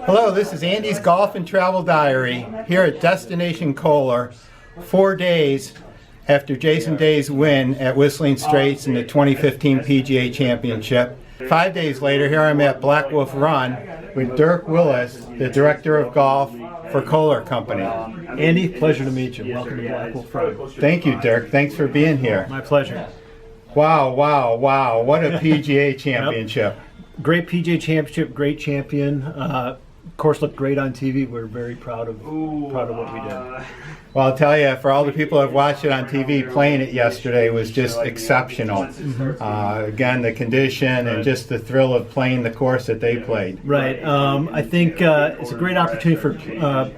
Hello, this is Andy's Golf and Travel Diary here at Destination Kohler, 4 days after Jason Day's win at Whistling Straits in the 2015 PGA Championship. 5 days later, here I'm at Blackwolf Run with Dirk Willis, the Director of Golf for Kohler Company. Andy, pleasure to meet you. Welcome to Blackwolf Run. Thank you, Dirk. Thanks for being here. My pleasure. Wow, wow, wow. What a PGA Championship. Yep. Great PGA Championship, great champion. Of course, looked great on TV. We're very proud of what we did. Well, I'll tell you, for all the people who have watched it on TV, playing it yesterday was just exceptional. Again, the condition and just the thrill of playing the course that they played. Right. I think it's a great opportunity for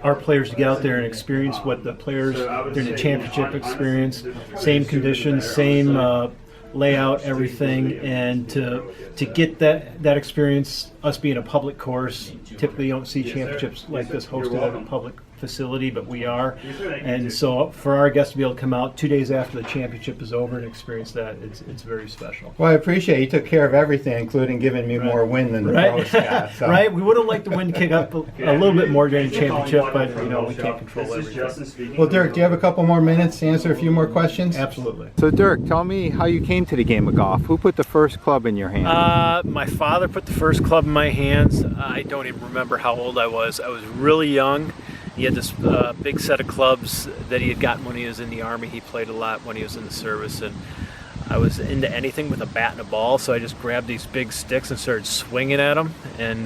our players to get out there and experience what the players during the championship experienced. Same conditions, same layout, everything, and to get that experience, us being a public course, typically you don't see championships like this hosted at a public facility, but we are. And so for our guests to be able to come out 2 days after the championship is over and experience that, it's very special. Well, I appreciate you took care of everything, including giving me more win than the pros got. So. Right, we would have liked the wind to kick up a little bit more during the championship, but we can't control everything. Well, Dirk, do you have a couple more minutes to answer a few more questions? Absolutely. So Dirk, tell me how you came to the game of golf. Who put the first club in your hand? My father put the first club in my hands. I don't even remember how old I was. I was really young. He had this big set of clubs that he had gotten when he was in the Army. He played a lot when he was in the service, and I was into anything with a bat and a ball, so I just grabbed these big sticks and started swinging at them, and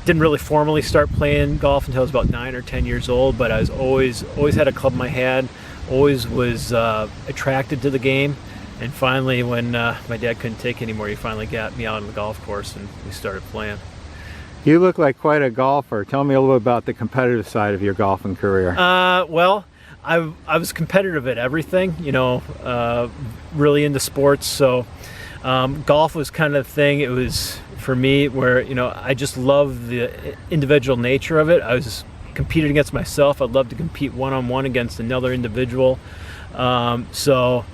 didn't really formally start playing golf until I was about 9 or 10 years old, but I was always had a club in my hand, always was attracted to the game, and finally when my dad couldn't take anymore, he finally got me out on the golf course and we started playing. You look like quite a golfer. Tell me a little bit about the competitive side of your golfing career. Well, I was competitive at everything, really into sports. So golf was kind of the thing. It was for me where, I just love the individual nature of it. I was competing against myself. I'd love to compete one-on-one against another individual. So,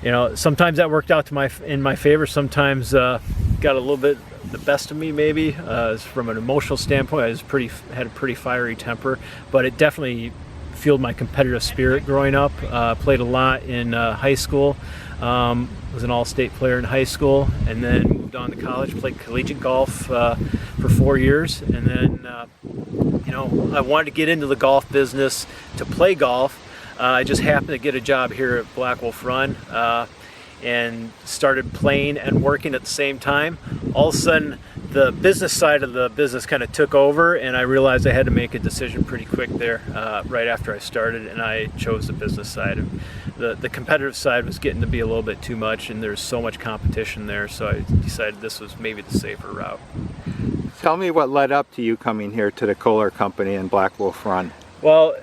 sometimes that worked out in my favor. Sometimes got a little bit the best of me, maybe. From an emotional standpoint, I had a pretty fiery temper, but it definitely fueled my competitive spirit growing up. Played a lot in high school. Was an all-state player in high school, and then moved on to college. Played collegiate golf for 4 years, and then I wanted to get into the golf business to play golf. I just happened to get a job here at Blackwolf Run. And started playing and working at the same time. All of a sudden, the business side of the business kind of took over, and I realized I had to make a decision pretty quick there right after I started, and I chose the business side. The competitive side was getting to be a little bit too much, and there's so much competition there, so I decided this was maybe the safer route. Tell me what led up to you coming here to the Kohler Company and Blackwolf Run. Well,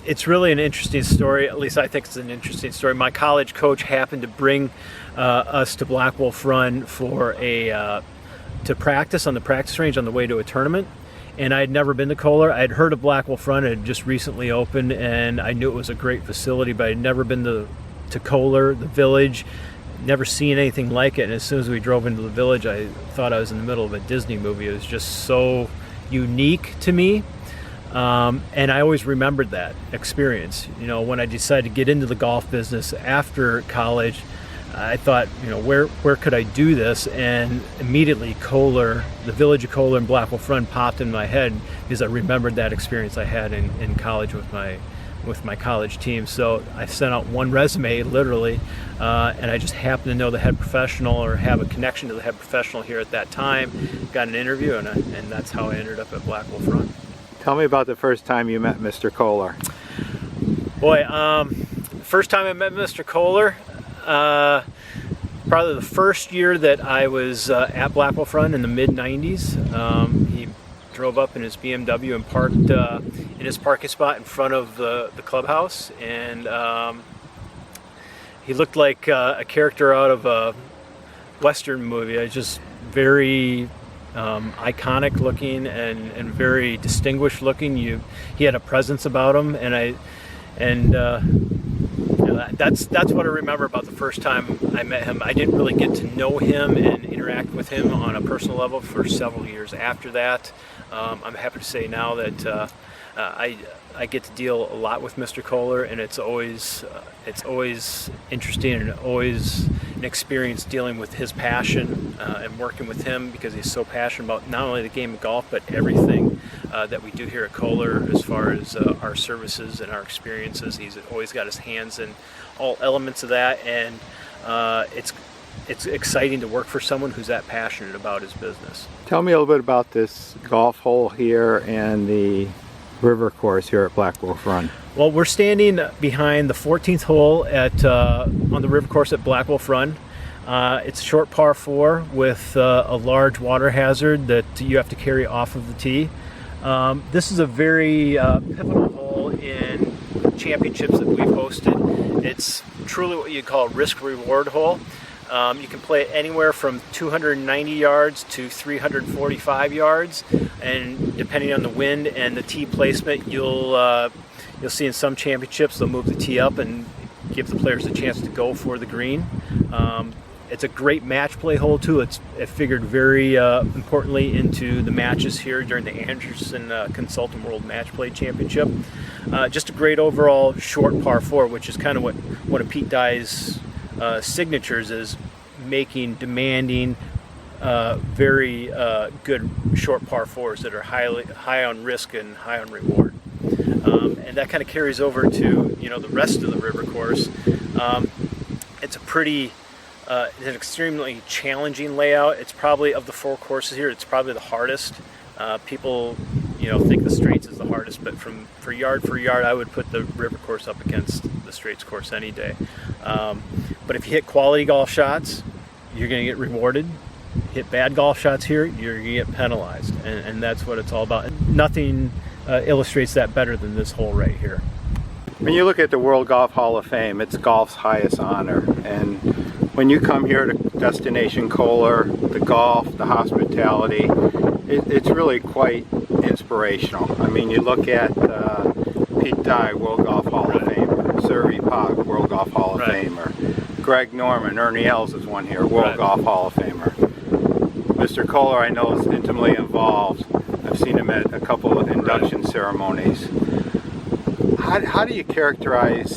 it's really an interesting story. At least I think it's an interesting story. My college coach happened to bring us to Blackwolf Run for to practice on the practice range on the way to a tournament. And I had never been to Kohler. I had heard of Blackwolf Run. It had just recently opened, and I knew it was a great facility, but I had never been to Kohler, the village, never seen anything like it. And as soon as we drove into the village, I thought I was in the middle of a Disney movie. It was just so unique to me. And I always remembered that experience. When I decided to get into the golf business after college, I thought, where could I do this? And immediately Kohler, the village of Kohler and Blackwolf Run popped in my head because I remembered that experience I had in college with my college team. So I sent out one resume, literally, and I just happened to know the head professional or have a connection to the head professional here at that time. Got an interview, and that's how I ended up at Blackwolf Run. Tell me about the first time you met Mr. Kohler. Boy, first time I met Mr. Kohler, probably the first year that I was at Blackwolf Run in the mid-90s. He drove up in his BMW and parked in his parking spot in front of the clubhouse, and he looked like a character out of a Western movie. I was just very iconic looking and very distinguished looking. He had a presence about him, and that's what I remember about the first time I met him. I didn't really get to know him and interact with him on a personal level for several years after that. I'm happy to say now that I get to deal a lot with Mr. Kohler, and it's always interesting and always an experience dealing with his passion and working with him, because he's so passionate about not only the game of golf but everything that we do here at Kohler as far as our services and our experiences. He's always got his hands in all elements of that, and it's exciting to work for someone who's that passionate about his business. Tell me a little bit about this golf hole here and the river course here at Blackwolf Run. Well, we're standing behind the 14th hole at on the river course at Blackwolf Run. It's a short par 4 with a large water hazard that you have to carry off of the tee. This is a very pivotal hole in championships that we've hosted. It's truly what you'd call a risk-reward hole. You can play it anywhere from 290 yards to 345 yards, and depending on the wind and the tee placement, you'll see in some championships they'll move the tee up and give the players a chance to go for the green. It's a great match play hole too. It figured very importantly into the matches here during the Anderson Consultant World Match Play Championship. Just a great overall short par 4, which is kind of what one of Pete Dye's signatures is, making demanding, very good short par 4s that are high on risk and high on reward. And that kind of carries over to the rest of the river course. It's a pretty it's an extremely challenging layout. It's probably, of the 4 courses here, it's probably the hardest. People think the straights is the hardest, but for yard, I would put the river course up against the straights course any day. But if you hit quality golf shots, you're going to get rewarded. Hit bad golf shots here, you're going to get penalized, and that's what it's all about. Nothing illustrates that better than this hole right here. When you look at the World Golf Hall of Fame, it's golf's highest honor, and when you come here to Destination Kohler, the golf, the hospitality, it's really quite inspirational. I mean, you look at Pete Dye, World Golf Hall of Famer, Surrey Pog, World Golf Hall of Famer, Greg Norman, Ernie Els is one here, World Golf Hall of Famer. Mr. Kohler, I know, is intimately involved. I've seen him at a couple of induction ceremonies. How do you characterize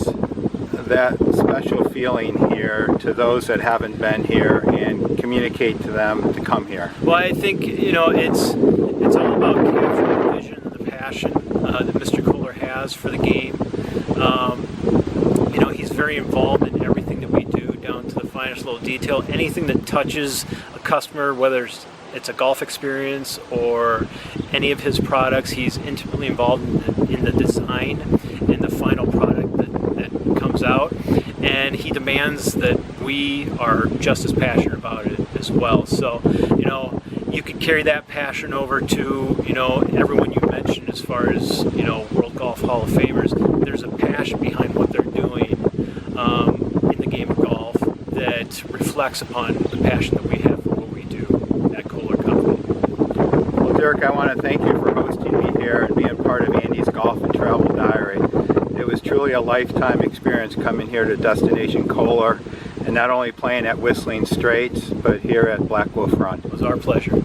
that special feeling here to those that haven't been here and communicate to them to come here? Well, I think it's all about capturing the vision and the passion that Mr. Kohler has for the game. He's very involved in everything that we do, down to the finest little detail. Anything that touches a customer, whether it's a golf experience or any of his products, he's intimately involved in the design and the final product that comes out, and he demands that we are just as passionate about it as well. So you could carry that passion over to everyone you mentioned as far as World Golf Hall of Famers. There's a passion behind what they're doing in the game of golf that reflects upon the passion that we have for what we do at Kohler Company. Well, Dirk, I want to thank you for hosting me here and being part of Andy's Golf and Travel Diary. It was truly a lifetime experience coming here to Destination Kohler, and not only playing at Whistling Straits, but here at Blackwolf Run. It was our pleasure.